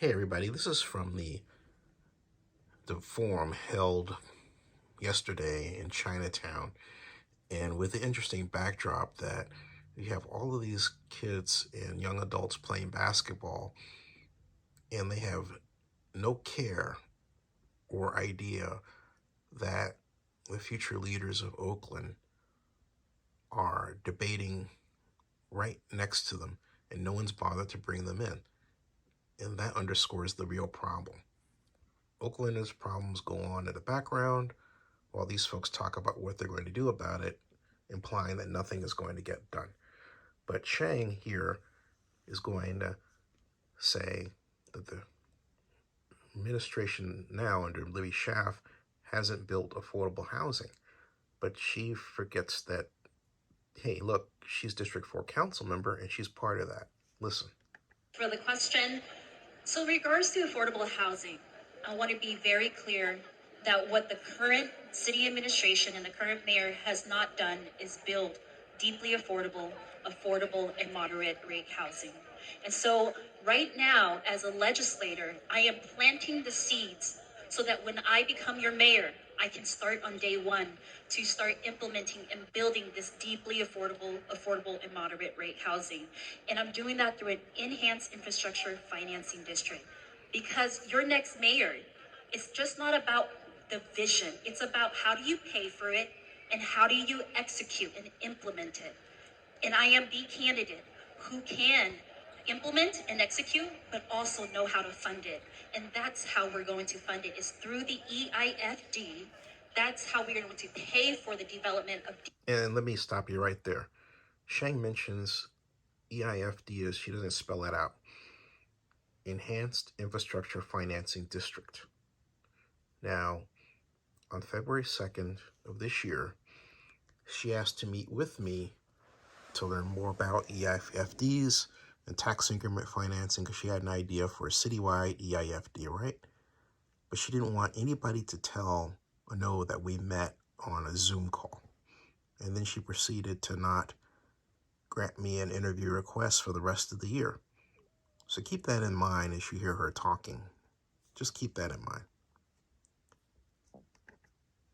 Hey everybody, this is from the forum held yesterday in Chinatown, and with the interesting backdrop that you have all of these kids and young adults playing basketball, and they have no care or idea that the future leaders of Oakland are debating right next to them, and no one's bothered to bring them in. And that underscores the real problem. Oakland's problems go on in the background while these folks talk about what they're going to do about it, implying that nothing is going to get done. But Sheng here is going to say that the administration now under Libby Schaaf hasn't built affordable housing. But she forgets that, hey, look, she's District 4 council member and she's part of that. Listen. For the question, so in regards to affordable housing, I want to be very clear that what the current city administration and the current mayor has not done is build deeply affordable and moderate rate housing. And so right now, as a legislator, I am planting the seeds so that when I become your mayor, I can start on day one to start implementing and building this deeply affordable and moderate rate housing. And I'm doing that through an enhanced infrastructure financing district. Because your next mayor, it's just not about the vision. It's about how do you pay for it and how do you execute and implement it. And I am the candidate who can implement and execute, but also know how to fund it. And that's how we're going to fund it, is through the EIFD. That's how we're going to pay for the development of... And let me stop you right there. Sheng mentions EIFD as she doesn't spell it out. Enhanced Infrastructure Financing District. Now, on February 2nd of this year, she asked to meet with me to learn more about EIFDs and tax increment financing because she had an idea for a citywide EIFD, right? But she didn't want anybody to tell or know that we met on a Zoom call. And then she proceeded to not grant me an interview request for the rest of the year. So keep that in mind as you hear her talking. Just keep that in mind.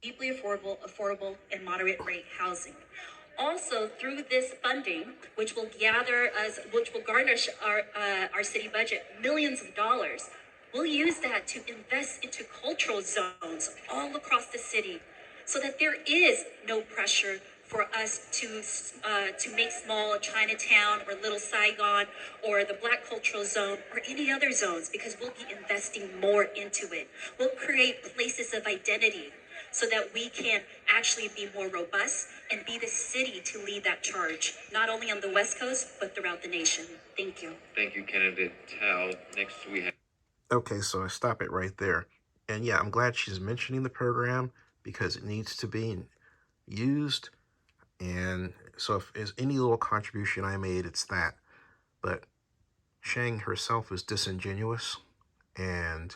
Deeply affordable and moderate rate housing. Also, through this funding, which will garnish our city budget millions of dollars, we'll use that to invest into cultural zones all across the city, so that there is no pressure for us to make small Chinatown or Little Saigon or the Black Cultural Zone or any other zones, because we'll be investing more into it. We'll create places of identity so that we can actually be more robust and be the city to lead that charge, not only on the West Coast, but throughout the nation. Thank you. Thank you, candidate Thao. Next we have... Okay, so I stop it right there. And yeah, I'm glad she's mentioning the program because it needs to be used. And so if there's any little contribution I made, it's that. But Sheng herself is disingenuous, and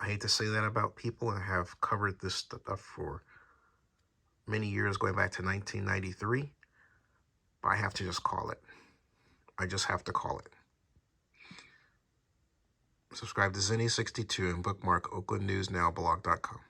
I hate to say that about people. I have covered this stuff for many years, going back to 1993, but I have to just call it. I just have to call it. Subscribe to Zinni62 and bookmark oaklandnewsnowblog.com.